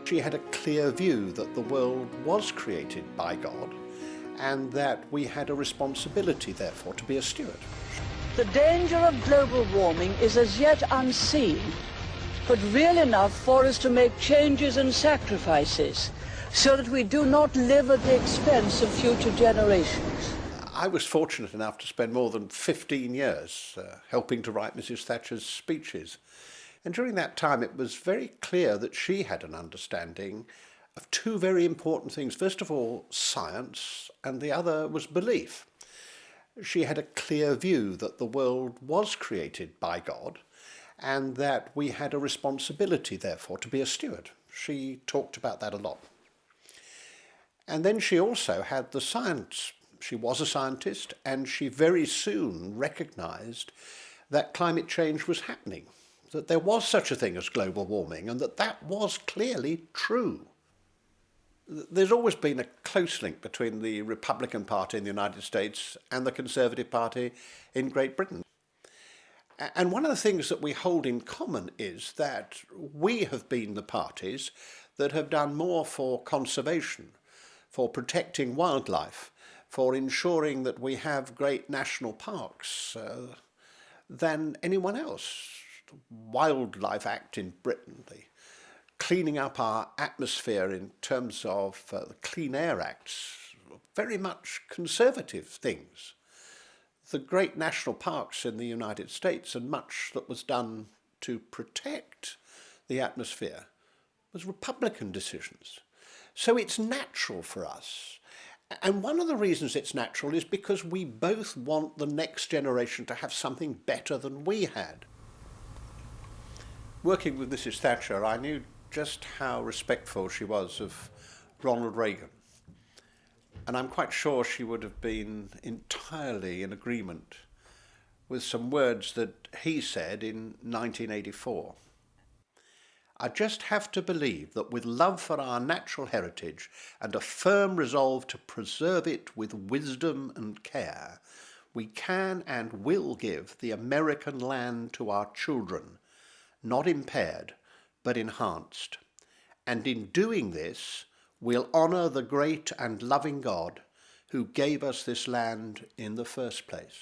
She had a clear view that the world was created by God and that we had a responsibility, therefore, to be a steward. The danger of global warming is as yet unseen, but real enough for us to make changes and sacrifices so that we do not live at the expense of future generations. I was fortunate enough to spend more than 15 years helping to write Mrs. Thatcher's speeches. And during that time, it was very clear that she had an understanding of two very important things. First of all, science, and the other was belief. She had a clear view that the world was created by God and that we had a responsibility, therefore, to be a steward. She talked about that a lot. And then she also had the science. She was a scientist, and she very soon recognised that climate change was happening, that there was such a thing as global warming, and that that was clearly true. There's always been a close link between the Republican Party in the United States and the Conservative Party in Great Britain. And one of the things that we hold in common is that we have been the parties that have done more for conservation, for protecting wildlife, for ensuring that we have great national parks than anyone else. The Wildlife Act in Britain, the cleaning up our atmosphere in terms of the Clean Air Acts, very much conservative things. The great national parks in the United States and much that was done to protect the atmosphere was Republican decisions. So it's natural for us. And one of the reasons it's natural is because we both want the next generation to have something better than we had. Working with Mrs. Thatcher, I knew just how respectful she was of Ronald Reagan. And I'm quite sure she would have been entirely in agreement with some words that he said in 1984. I just have to believe that with love for our natural heritage and a firm resolve to preserve it with wisdom and care, we can and will give the American land to our children, not impaired, but enhanced. And in doing this, we'll honour the great and loving God who gave us this land in the first place.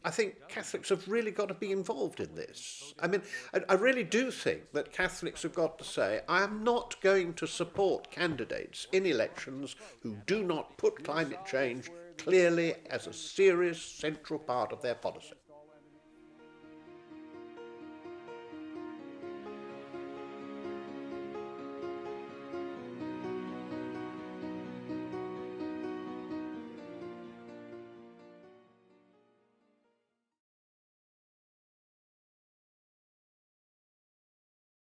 I think Catholics have really got to be involved in this. I mean, I really do think that Catholics have got to say, I am not going to support candidates in elections who do not put climate change clearly as a serious central part of their policy.